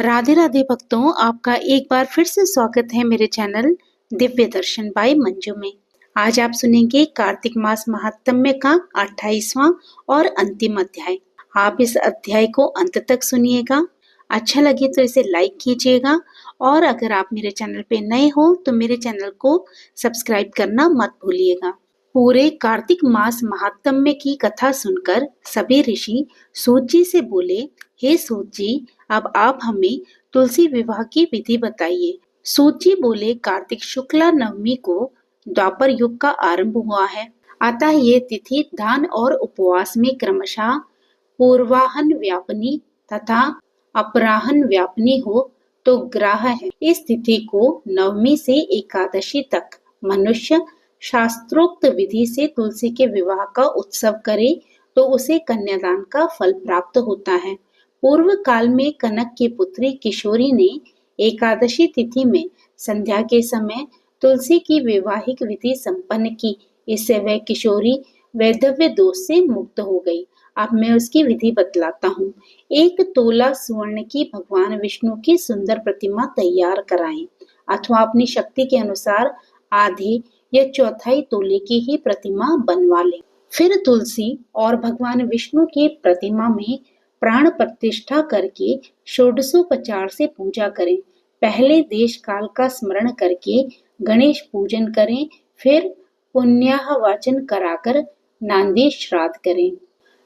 राधे राधे भक्तों, आपका एक बार फिर से स्वागत है मेरे चैनल दिव्य दर्शन बाय मंजू में। आज आप सुनेंगे कार्तिक मास महात्म्य का 28वां और अंतिम अध्याय। आप इस अध्याय को अंत तक सुनिएगा। अच्छा लगे तो इसे लाइक कीजिएगा और अगर आप मेरे चैनल पे नए हो तो मेरे चैनल को सब्सक्राइब करना मत भूलिएगा। पूरे कार्तिक मास महात्म्य की कथा सुनकर सभी ऋषि सूत जी से बोले, हे सूत जी, अब आप हमें तुलसी विवाह की विधि बताइए। सूत जी बोले, कार्तिक शुक्ला नवमी को द्वापर युग का आरंभ हुआ है, अतः ये तिथि दान और उपवास में क्रमशः पूर्वाहन व्यापनी तथा अपराहन व्यापनी हो तो ग्राह है। इस तिथि को नवमी से एकादशी तक मनुष्य शास्त्रोक्त विधि से तुलसी के विवाह का उत्सव करे तो उसे कन्यादान का फल प्राप्त होता है। पूर्व काल में कनक की पुत्री किशोरी ने एकादशी तिथि में संध्या के समय तुलसी की वैवाहिक विधि संपन्न की। इससे वह किशोरी वैधव्य दोष से मुक्त हो गई। अब मैं उसकी विधि बतलाता हूँ। 1 तोला स्वर्ण की भगवान विष्णु की सुंदर प्रतिमा तैयार कराएं अथवा अपनी शक्ति के अनुसार आधे या चौथाई तोले की ही प्रतिमा बनवा लें। फिर तुलसी और भगवान विष्णु की प्रतिमा में प्राण प्रतिष्ठा करके षोडशोपचार से पूजा करें। पहले देश काल का स्मरण करके गणेश पूजन करें, फिर पुण्याह वाचन कराकर नांदी श्राद्ध करें।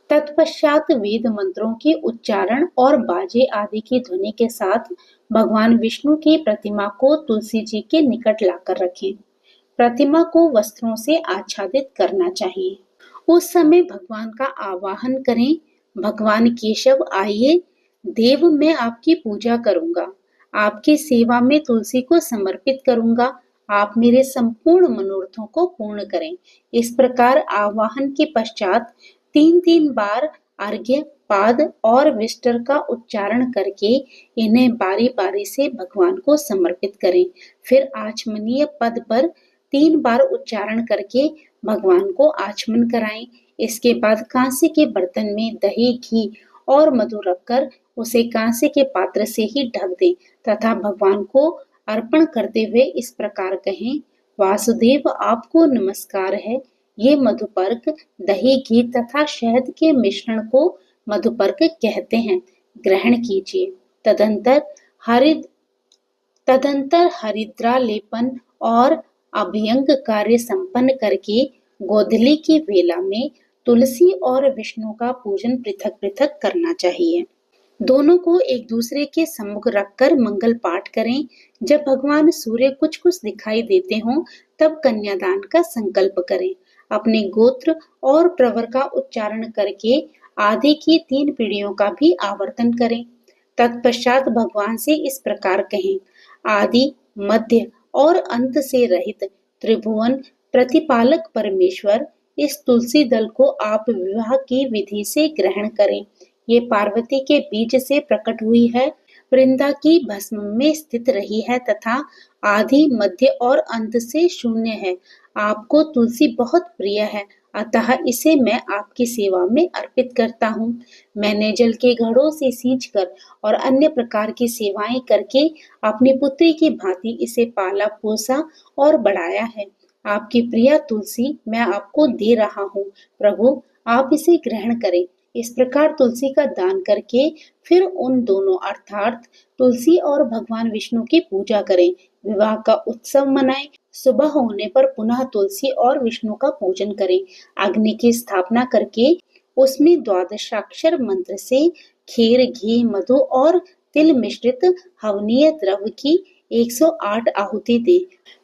तत्पश्चात वेद मंत्रों के उच्चारण और बाजे आदि की ध्वनि के साथ भगवान विष्णु की प्रतिमा को तुलसी जी के निकट लाकर रखें। प्रतिमा को वस्त्रों से आच्छादित करना चाहिए। उस समय भगवान का आवाहन करें, भगवान केशव आइए, देव मैं आपकी पूजा करूंगा, आपकी सेवा में तुलसी को समर्पित करूंगा, आप मेरे संपूर्ण मनोरथों को पूर्ण करें। इस प्रकार आवाहन के पश्चात 3 बार अर्घ्य, पाद और विष्टर का उच्चारण करके इन्हें बारी बारी से भगवान को समर्पित करें। फिर आचमनीय पद पर 3 बार उच्चारण करके भगवान को आचमन कराएं। इसके बाद कांसे के बर्तन में दही, घी और मधु रखकर उसे कांसे के पात्र से ही ढक दें तथा भगवान को अर्पण करते हुए इस प्रकार कहें, वासुदेव आपको नमस्कार है। ये मधुपर्क दही, घी तथा शहद के मिश्रण को मधुपर्क कहते हैं, ग्रहण कीजिए। तदंतर हरिद्रा लेपन और अभ्यंग कार्य संपन्न करके गोधूली की वेला में तुलसी और विष्णु का पूजन पृथक पृथक करना चाहिए। दोनों को एक दूसरे के सम्मुख रखकर मंगल पाठ करें। जब भगवान सूर्य कुछ कुछ दिखाई देते हों तब कन्यादान का संकल्प करें। अपने गोत्र और प्रवर का उच्चारण करके आदि की 3 पीढ़ियों का भी आवर्तन करें। तत्पश्चात भगवान से इस प्रकार कहें, आदि, मध्य और अंत से रहित त्रिभुवन प्रतिपालक परमेश्वर, इस तुलसी दल को आप विवाह की विधि से ग्रहण करें। ये पार्वती के बीज से प्रकट हुई है, वृंदा की भस्म में स्थित रही है तथा आदि, मध्य और अंत से शून्य है। आपको तुलसी बहुत प्रिय है, अतः इसे मैं आपकी सेवा में अर्पित करता हूँ। मैंने जल के घड़ों से सींचकर और अन्य प्रकार की सेवाएं करके अपनी पुत्री की भांति इसे पाला, पोसा और बढ़ाया है। आपकी प्रिय तुलसी मैं आपको दे रहा हूँ, प्रभु आप इसे ग्रहण करें। इस प्रकार तुलसी का दान करके फिर उन दोनों अर्थात तुलसी और भगवान विष्णु की पूजा करें, विवाह का उत्सव मनाएं। सुबह होने पर पुनः तुलसी और विष्णु का पूजन करें। अग्नि की स्थापना करके उसमें द्वादशाक्षर मंत्र से खीर, घी, मधु और तिल मिश्रित हवनीय द्रव्य की 108 आहुति दे।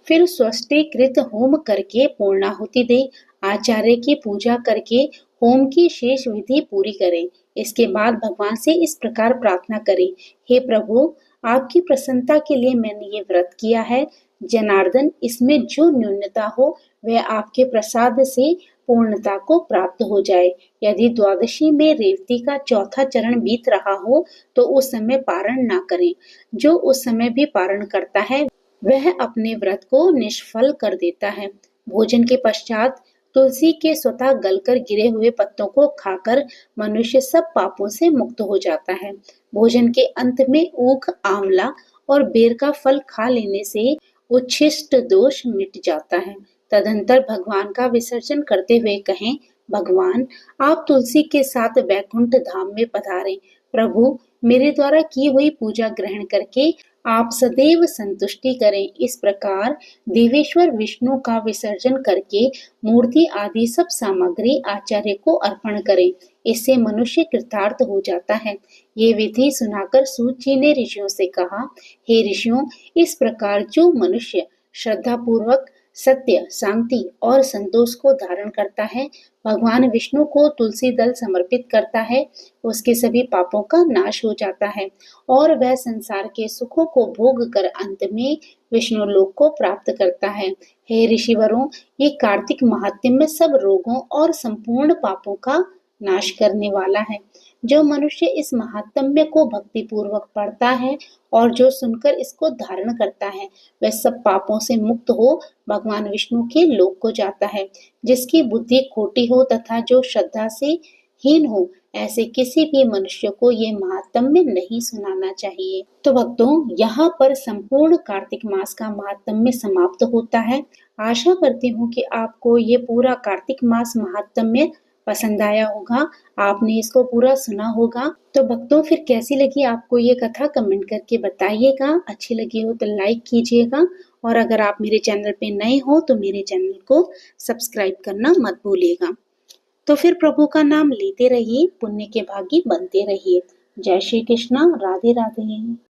फिर स्वस्तिकृत होम करके पूर्णाहुति दे। आचार्य की पूजा करके होम की शेष विधि पूरी करें। इसके बाद भगवान से इस प्रकार प्रार्थना करें, हे प्रभु आपकी प्रसन्नता के लिए मैंने ये व्रत किया है। जनार्दन, इसमें जो न्यूनता हो वह आपके प्रसाद से पूर्णता को प्राप्त हो जाए। यदि द्वादशी में रेवती का चौथा चरण बीत रहा हो तो उस समय पारण ना करें। जो उस समय भी पारण करता है वह अपने व्रत को निष्फल कर देता है। भोजन के पश्चात तुलसी के स्वतः गलकर गिरे हुए पत्तों को खाकर मनुष्य सब पापों से मुक्त हो जाता है। भोजन के अंत में ऊख, आंवला और बेर का फल खा लेने से उच्छिष्ट दोष मिट जाता है। तदंतर भगवान का विसर्जन करते हुए कहें, भगवान, आप तुलसी के साथ वैकुंठ धाम में पधारें। प्रभु, मेरे द्वारा की हुई पूजा ग्रहण करके आप सदैव संतुष्टि करें। इस प्रकार देवेश्वर विष्णु का विसर्जन करके मूर्ति आदि सब सामग्री आचार्य को अर्पण करें। इससे मनुष्य कृतार्थ हो जाता है। ये विधि सुनाकर सूत जी ने ऋषियों से कहा, हे ऋषियों, इस प्रकार जो मनुष्य श्रद्धा पूर्वक सत्य, शांति और संतोष को धारण करता है, भगवान विष्णु को तुलसी दल समर्पित करता है, उसके सभी पापों का नाश हो जाता है और वह संसार के सुखों को भोग कर अंत में विष्णु लोक को प्राप्त करता है। हे ऋषिवरों, ये कार्तिक महात्म्य सब रोगों और संपूर्ण पापों का नाश करने वाला है। जो मनुष्य इस महात्म्य को भक्ति पूर्वक पढ़ता है और जो सुनकर इसको धारण करता है, वह सब पापों से मुक्त हो भगवान विष्णु के लोक को जाता है। जिसकी बुद्धि खोटी हो तथा जो श्रद्धा से हीन हो, ऐसे किसी भी मनुष्य को ये महात्म्य नहीं सुनाना चाहिए। तो भक्तों, यहाँ पर संपूर्ण कार्तिक मास का महात्म्य समाप्त होता है। आशा करती हूँ कि आपको ये पूरा कार्तिक मास महात्म्य पसंद आया होगा, आपने इसको पूरा सुना होगा। तो भक्तों, फिर कैसी लगी आपको ये कथा कमेंट करके बताइएगा। अच्छी लगी हो तो लाइक कीजिएगा और अगर आप मेरे चैनल पे नए हो तो मेरे चैनल को सब्सक्राइब करना मत भूलिएगा। तो फिर प्रभु का नाम लेते रहिए, पुण्य के भागी बनते रहिए। जय श्री कृष्णा, राधे राधे।